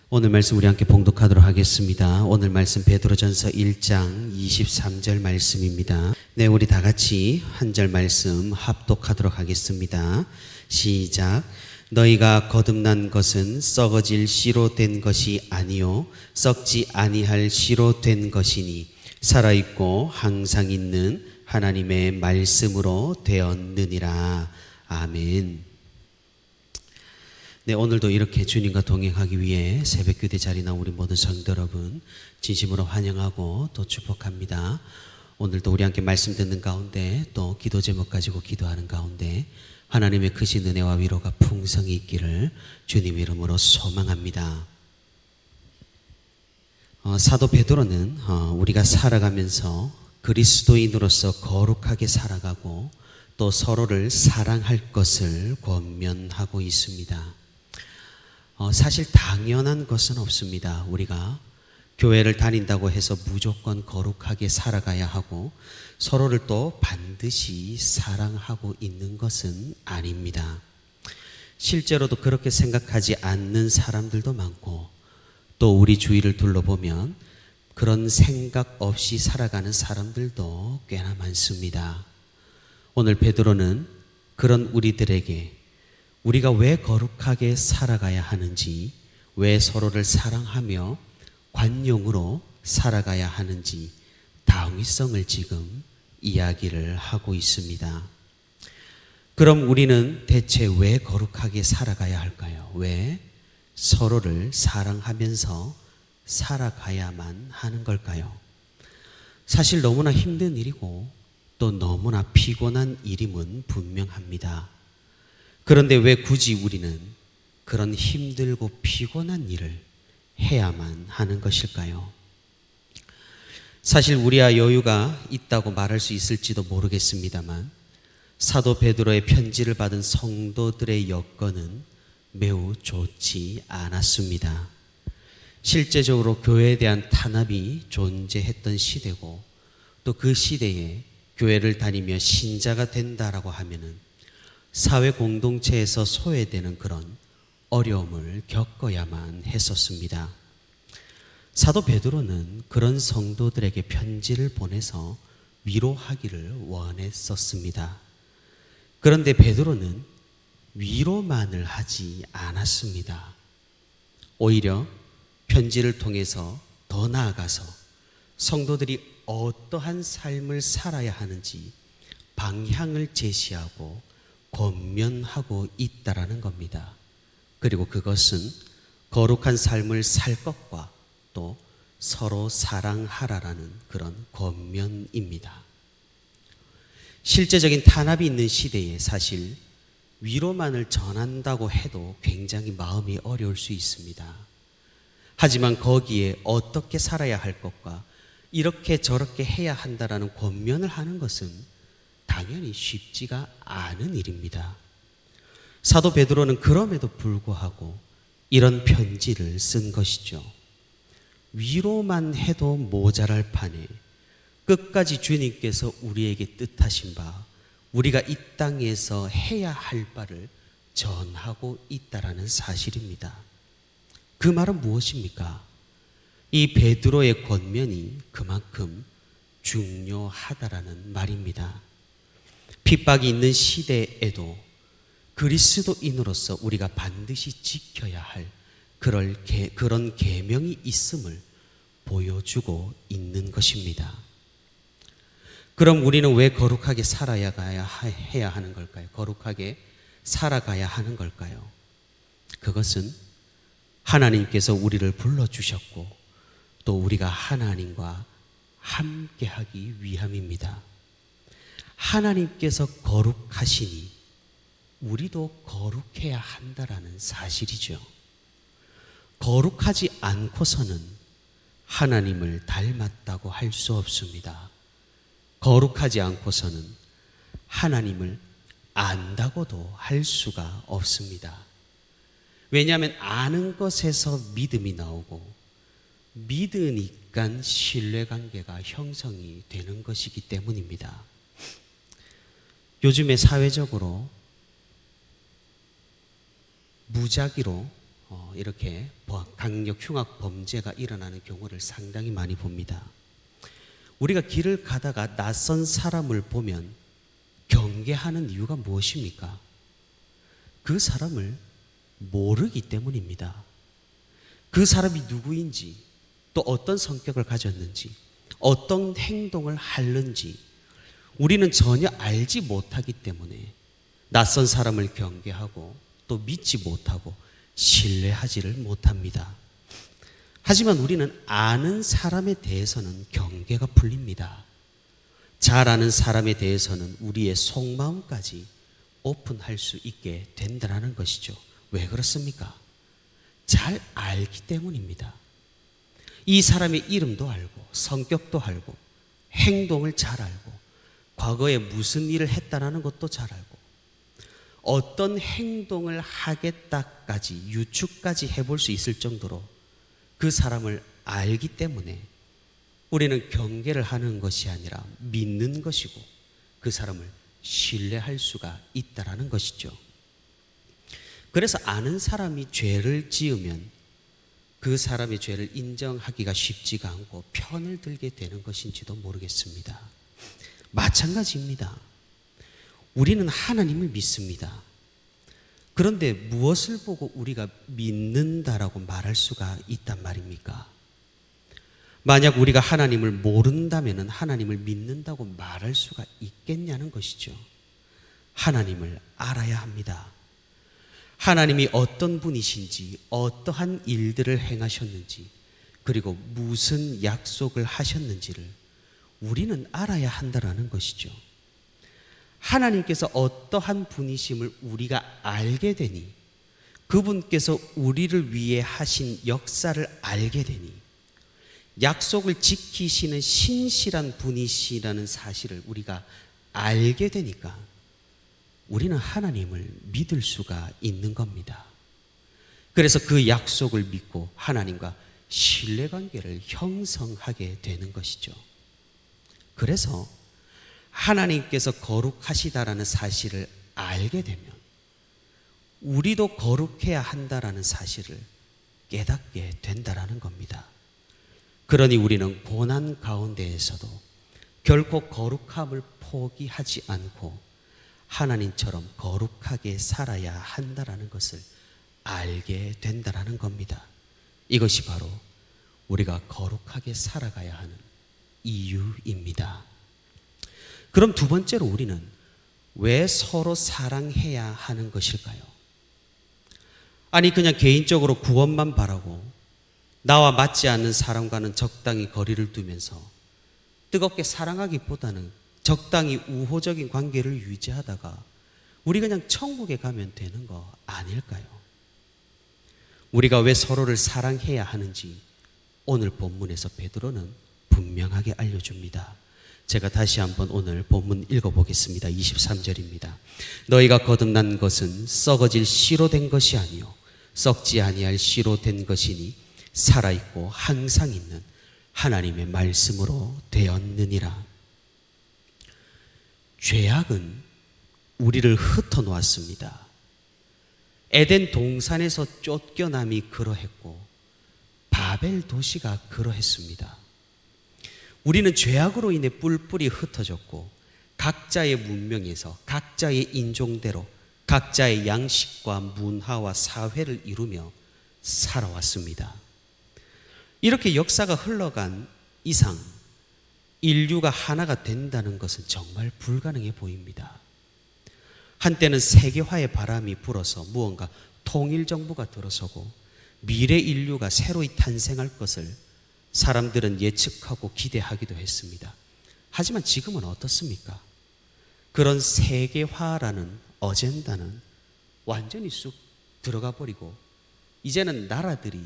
오늘 말씀 우리 함께 봉독하도록 하겠습니다. 오늘 말씀 베드로전서 1장 23절 말씀입니다. 네, 우리 다 같이 한 절 말씀 합독하도록 하겠습니다. 시작. 너희가 거듭난 것은 썩어질 씨로 된 것이 아니요 썩지 아니할 씨로 된 것이니 살아있고 항상 있는 하나님의 말씀으로 되었느니라. 아멘. 네, 오늘도 이렇게 주님과 동행하기 위해 새벽교대 자리 나온 우리 모든 성도 여러분 진심으로 환영하고 또 축복합니다. 오늘도 우리 함께 말씀 듣는 가운데 또 기도 제목 가지고 기도하는 가운데 하나님의 크신 은혜와 위로가 풍성히 있기를 주님 이름으로 소망합니다. 사도 베드로는 우리가 살아가면서 그리스도인으로서 거룩하게 살아가고 또 서로를 사랑할 것을 권면하고 있습니다. 사실 당연한 것은 없습니다. 우리가 교회를 다닌다고 해서 무조건 거룩하게 살아가야 하고 서로를 또 반드시 사랑하고 있는 것은 아닙니다. 실제로도 그렇게 생각하지 않는 사람들도 많고 또 우리 주위를 둘러보면 그런 생각 없이 살아가는 사람들도 꽤나 많습니다. 오늘 베드로는 그런 우리들에게 우리가 왜 거룩하게 살아가야 하는지, 왜 서로를 사랑하며 관용으로 살아가야 하는지 당위성을 지금 이야기를 하고 있습니다. 그럼 우리는 대체 왜 거룩하게 살아가야 할까요? 왜 서로를 사랑하면서 살아가야만 하는 걸까요? 사실 너무나 힘든 일이고 또 너무나 피곤한 일임은 분명합니다. 그런데 왜 굳이 우리는 그런 힘들고 피곤한 일을 해야만 하는 것일까요? 사실 우리야 여유가 있다고 말할 수 있을지도 모르겠습니다만 사도 베드로의 편지를 받은 성도들의 여건은 매우 좋지 않았습니다. 실제적으로 교회에 대한 탄압이 존재했던 시대고 또 그 시대에 교회를 다니며 신자가 된다라고 하면은 사회 공동체에서 소외되는 그런 어려움을 겪어야만 했었습니다. 사도 베드로는 그런 성도들에게 편지를 보내서 위로하기를 원했었습니다. 그런데 베드로는 위로만을 하지 않았습니다. 오히려 편지를 통해서 더 나아가서 성도들이 어떠한 삶을 살아야 하는지 방향을 제시하고 권면하고 있다라는 겁니다. 그리고 그것은 거룩한 삶을 살 것과 또 서로 사랑하라라는 그런 권면입니다. 실제적인 탄압이 있는 시대에 사실 위로만을 전한다고 해도 굉장히 마음이 어려울 수 있습니다. 하지만 거기에 어떻게 살아야 할 것과 이렇게 저렇게 해야 한다라는 권면을 하는 것은 당연히 쉽지가 않은 일입니다. 사도 베드로는 그럼에도 불구하고 이런 편지를 쓴 것이죠. 위로만 해도 모자랄 판에 끝까지 주님께서 우리에게 뜻하신 바, 우리가 이 땅에서 해야 할 바를 전하고 있다라는 사실입니다. 그 말은 무엇입니까? 이 베드로의 권면이 그만큼 중요하다라는 말입니다. 핍박이 있는 시대에도 그리스도인으로서 우리가 반드시 지켜야 할 그런 계명이 있음을 보여주고 있는 것입니다. 그럼 우리는 왜 거룩하게 해야 하는 걸까요? 거룩하게 살아가야 하는 걸까요? 그것은 하나님께서 우리를 불러주셨고 또 우리가 하나님과 함께하기 위함입니다. 하나님께서 거룩하시니 우리도 거룩해야 한다라는 사실이죠. 거룩하지 않고서는 하나님을 닮았다고 할 수 없습니다. 거룩하지 않고서는 하나님을 안다고도 할 수가 없습니다. 왜냐하면 아는 것에서 믿음이 나오고 믿으니까 신뢰관계가 형성이 되는 것이기 때문입니다. 요즘에 사회적으로 무작위로 이렇게 강력 흉악 범죄가 일어나는 경우를 상당히 많이 봅니다. 우리가 길을 가다가 낯선 사람을 보면 경계하는 이유가 무엇입니까? 그 사람을 모르기 때문입니다. 그 사람이 누구인지, 또 어떤 성격을 가졌는지, 어떤 행동을 하는지 우리는 전혀 알지 못하기 때문에 낯선 사람을 경계하고 또 믿지 못하고 신뢰하지를 못합니다. 하지만 우리는 아는 사람에 대해서는 경계가 풀립니다. 잘 아는 사람에 대해서는 우리의 속마음까지 오픈할 수 있게 된다는 것이죠. 왜 그렇습니까? 잘 알기 때문입니다. 이 사람의 이름도 알고 성격도 알고 행동을 잘 알고 과거에 무슨 일을 했다는 것도 잘 알고 어떤 행동을 하겠다까지 유추까지 해볼 수 있을 정도로 그 사람을 알기 때문에 우리는 경계를 하는 것이 아니라 믿는 것이고 그 사람을 신뢰할 수가 있다는 것이죠. 그래서 아는 사람이 죄를 지으면 그 사람의 죄를 인정하기가 쉽지가 않고 편을 들게 되는 것인지도 모르겠습니다. 마찬가지입니다. 우리는 하나님을 믿습니다. 그런데 무엇을 보고 우리가 믿는다라고 말할 수가 있단 말입니까? 만약 우리가 하나님을 모른다면 하나님을 믿는다고 말할 수가 있겠냐는 것이죠. 하나님을 알아야 합니다. 하나님이 어떤 분이신지, 어떠한 일들을 행하셨는지, 그리고 무슨 약속을 하셨는지를 우리는 알아야 한다는 것이죠. 하나님께서 어떠한 분이심을 우리가 알게 되니, 그분께서 우리를 위해 하신 역사를 알게 되니, 약속을 지키시는 신실한 분이시라는 사실을 우리가 알게 되니까 우리는 하나님을 믿을 수가 있는 겁니다. 그래서 그 약속을 믿고 하나님과 신뢰관계를 형성하게 되는 것이죠. 그래서 하나님께서 거룩하시다라는 사실을 알게 되면 우리도 거룩해야 한다라는 사실을 깨닫게 된다라는 겁니다. 그러니 우리는 고난 가운데에서도 결코 거룩함을 포기하지 않고 하나님처럼 거룩하게 살아야 한다라는 것을 알게 된다라는 겁니다. 이것이 바로 우리가 거룩하게 살아가야 하는 이유입니다. 그럼 두 번째로 우리는 왜 서로 사랑해야 하는 것일까요? 아니 그냥 개인적으로 구원만 바라고 나와 맞지 않는 사람과는 적당히 거리를 두면서 뜨겁게 사랑하기보다는 적당히 우호적인 관계를 유지하다가 우리 그냥 천국에 가면 되는 거 아닐까요? 우리가 왜 서로를 사랑해야 하는지 오늘 본문에서 베드로는 분명하게 알려줍니다. 제가 다시 한번 오늘 본문 읽어보겠습니다. 23절입니다. 너희가 거듭난 것은 썩어질 씨로 된 것이 아니요 썩지 아니할 씨로 된 것이니 살아있고 항상 있는 하나님의 말씀으로 되었느니라. 죄악은 우리를 흩어놓았습니다. 에덴 동산에서 쫓겨남이 그러했고 바벨 도시가 그러했습니다. 우리는 죄악으로 인해 뿔뿔이 흩어졌고 각자의 문명에서 각자의 인종대로 각자의 양식과 문화와 사회를 이루며 살아왔습니다. 이렇게 역사가 흘러간 이상 인류가 하나가 된다는 것은 정말 불가능해 보입니다. 한때는 세계화의 바람이 불어서 무언가 통일정부가 들어서고 미래 인류가 새로이 탄생할 것을 사람들은 예측하고 기대하기도 했습니다. 하지만 지금은 어떻습니까? 그런 세계화라는 어젠다는 완전히 쑥 들어가 버리고 이제는 나라들이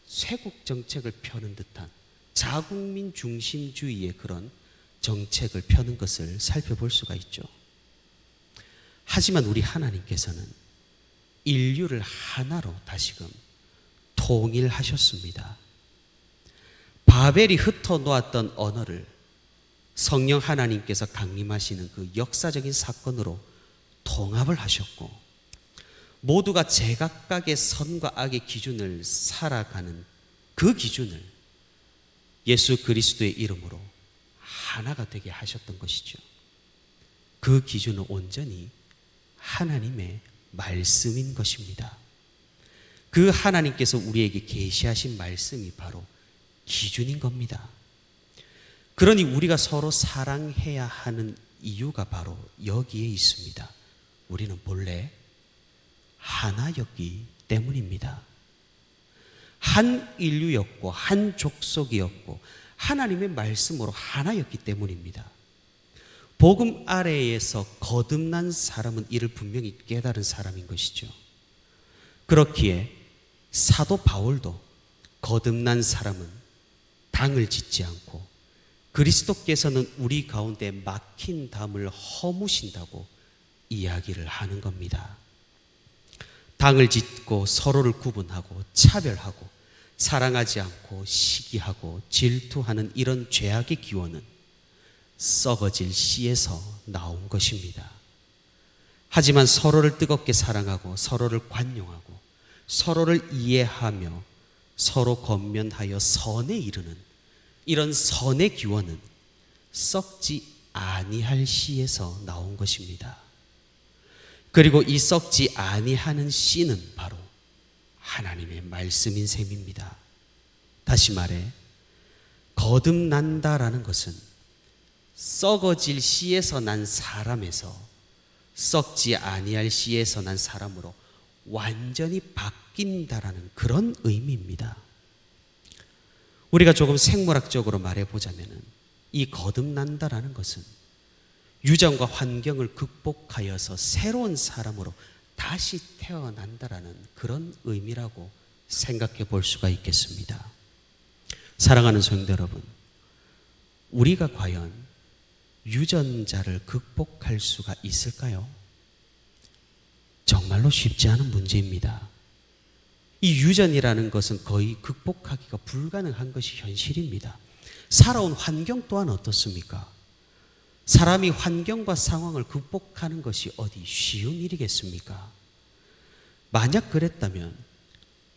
쇄국 정책을 펴는 듯한 자국민 중심주의의 그런 정책을 펴는 것을 살펴볼 수가 있죠. 하지만 우리 하나님께서는 인류를 하나로 다시금 통일하셨습니다. 바벨이 흩어놓았던 언어를 성령 하나님께서 강림하시는 그 역사적인 사건으로 통합을 하셨고 모두가 제각각의 선과 악의 기준을 살아가는 그 기준을 예수 그리스도의 이름으로 하나가 되게 하셨던 것이죠. 그 기준은 온전히 하나님의 말씀인 것입니다. 그 하나님께서 우리에게 계시하신 말씀이 바로 기준인 겁니다. 그러니 우리가 서로 사랑해야 하는 이유가 바로 여기에 있습니다. 우리는 본래 하나였기 때문입니다. 한 인류였고 한 족속이었고 하나님의 말씀으로 하나였기 때문입니다. 복음 아래에서 거듭난 사람은 이를 분명히 깨달은 사람인 것이죠. 그렇기에 사도 바울도 거듭난 사람은 당을 짓지 않고 그리스도께서는 우리 가운데 막힌 담을 허무신다고 이야기를 하는 겁니다. 당을 짓고 서로를 구분하고 차별하고 사랑하지 않고 시기하고 질투하는 이런 죄악의 기원은 썩어질 씨에서 나온 것입니다. 하지만 서로를 뜨겁게 사랑하고 서로를 관용하고 서로를 이해하며 서로 권면하여 선에 이르는 이런 선의 기원은 썩지 아니할 씨에서 나온 것입니다. 그리고 이 썩지 아니하는 씨는 바로 하나님의 말씀인 셈입니다. 다시 말해 거듭난다라는 것은 썩어질 씨에서 난 사람에서 썩지 아니할 씨에서 난 사람으로 완전히 바뀐다라는 그런 의미입니다. 우리가 조금 생물학적으로 말해보자면 이 거듭난다라는 것은 유전과 환경을 극복하여서 새로운 사람으로 다시 태어난다라는 그런 의미라고 생각해 볼 수가 있겠습니다. 사랑하는 성도 여러분, 우리가 과연 유전자를 극복할 수가 있을까요? 정말로 쉽지 않은 문제입니다. 이 유전이라는 것은 거의 극복하기가 불가능한 것이 현실입니다. 살아온 환경 또한 어떻습니까? 사람이 환경과 상황을 극복하는 것이 어디 쉬운 일이겠습니까? 만약 그랬다면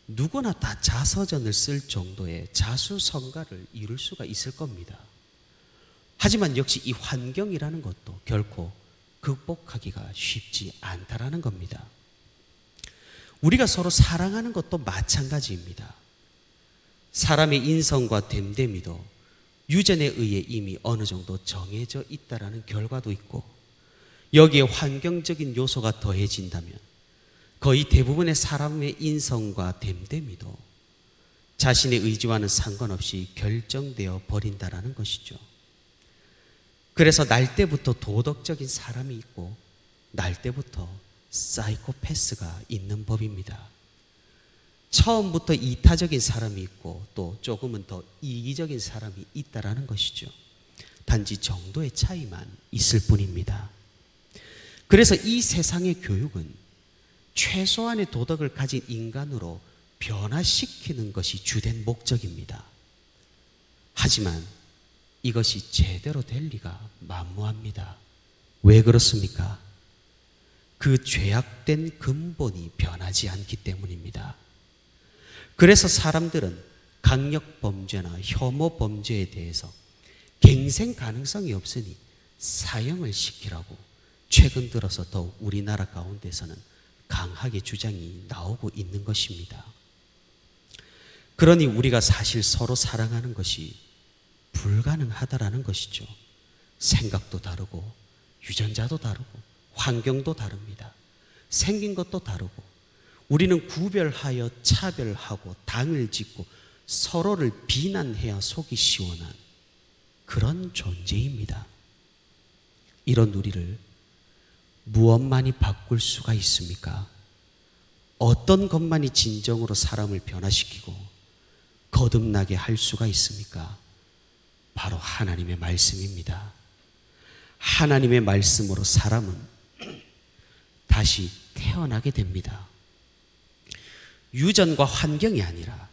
누구나 다 자서전을 쓸 정도의 자수성가를 이룰 수가 있을 겁니다. 하지만 역시 이 환경이라는 것도 결코 극복하기가 쉽지 않다라는 겁니다. 우리가 서로 사랑하는 것도 마찬가지입니다. 사람의 인성과 됨됨이도 유전에 의해 이미 어느 정도 정해져 있다라는 결과도 있고 여기에 환경적인 요소가 더해진다면 거의 대부분의 사람의 인성과 됨됨이도 자신의 의지와는 상관없이 결정되어 버린다라는 것이죠. 그래서 날 때부터 도덕적인 사람이 있고 날 때부터 사이코패스가 있는 법입니다. 처음부터 이타적인 사람이 있고 또 조금은 더 이기적인 사람이 있다라는 것이죠. 단지 정도의 차이만 있을 뿐입니다. 그래서 이 세상의 교육은 최소한의 도덕을 가진 인간으로 변화시키는 것이 주된 목적입니다. 하지만 이것이 제대로 될 리가 만무합니다. 왜 그렇습니까? 그 죄악된 근본이 변하지 않기 때문입니다. 그래서 사람들은 강력범죄나 혐오범죄에 대해서 갱생 가능성이 없으니 사형을 시키라고 최근 들어서 더욱 우리나라 가운데서는 강하게 주장이 나오고 있는 것입니다. 그러니 우리가 사실 서로 사랑하는 것이 불가능하다라는 것이죠. 생각도 다르고 유전자도 다르고 환경도 다릅니다. 생긴 것도 다르고 우리는 구별하여 차별하고 당을 짓고 서로를 비난해야 속이 시원한 그런 존재입니다. 이런 우리를 무엇만이 바꿀 수가 있습니까? 어떤 것만이 진정으로 사람을 변화시키고 거듭나게 할 수가 있습니까? 바로 하나님의 말씀입니다. 하나님의 말씀으로 사람은 다시 태어나게 됩니다. 유전과 환경이 아니라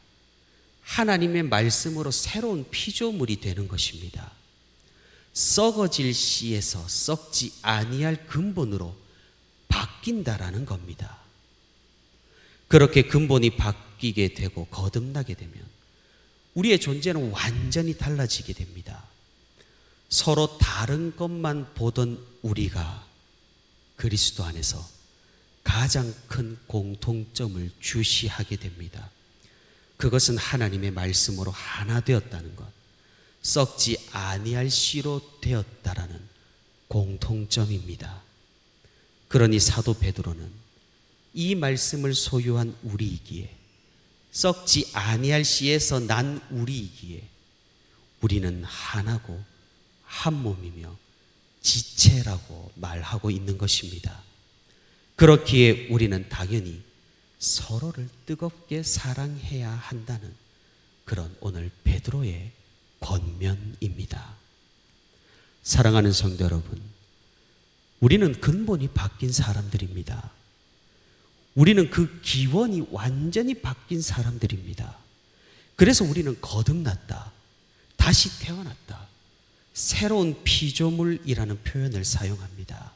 하나님의 말씀으로 새로운 피조물이 되는 것입니다. 썩어질 씨에서 썩지 아니할 근본으로 바뀐다라는 겁니다. 그렇게 근본이 바뀌게 되고 거듭나게 되면 우리의 존재는 완전히 달라지게 됩니다. 서로 다른 것만 보던 우리가 그리스도 안에서 가장 큰 공통점을 주시하게 됩니다. 그것은 하나님의 말씀으로 하나 되었다는 것, 썩지 아니할 씨로 되었다라는 공통점입니다. 그러니 사도 베드로는 이 말씀을 소유한 우리이기에, 썩지 아니할 씨에서 난 우리이기에 우리는 하나고 한 몸이며 지체라고 말하고 있는 것입니다. 그렇기에 우리는 당연히 서로를 뜨겁게 사랑해야 한다는 그런 오늘 베드로의 권면입니다. 사랑하는 성도 여러분, 우리는 근본이 바뀐 사람들입니다. 우리는 그 기원이 완전히 바뀐 사람들입니다. 그래서 우리는 거듭났다, 다시 태어났다, 새로운 피조물이라는 표현을 사용합니다.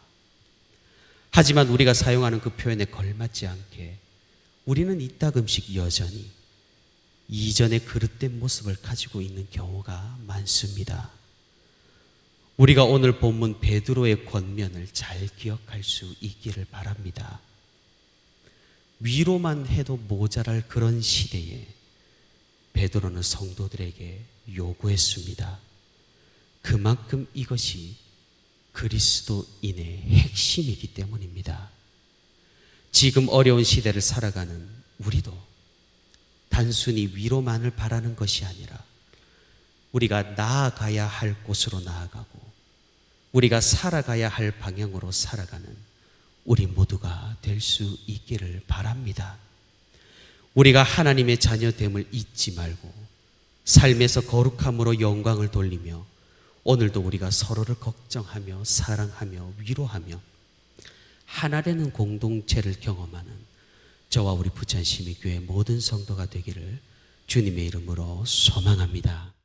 하지만 우리가 사용하는 그 표현에 걸맞지 않게 우리는 이따금씩 여전히 이전의 그릇된 모습을 가지고 있는 경우가 많습니다. 우리가 오늘 본문 베드로의 권면을 잘 기억할 수 있기를 바랍니다. 위로만 해도 모자랄 그런 시대에 베드로는 성도들에게 요구했습니다. 그만큼 이것이 그리스도인의 핵심이기 때문입니다. 지금 어려운 시대를 살아가는 우리도 단순히 위로만을 바라는 것이 아니라 우리가 나아가야 할 곳으로 나아가고 우리가 살아가야 할 방향으로 살아가는 우리 모두가 될 수 있기를 바랍니다. 우리가 하나님의 자녀됨을 잊지 말고 삶에서 거룩함으로 영광을 돌리며 오늘도 우리가 서로를 걱정하며 사랑하며 위로하며 하나 되는 공동체를 경험하는 저와 우리 부천시민교회 모든 성도가 되기를 주님의 이름으로 소망합니다.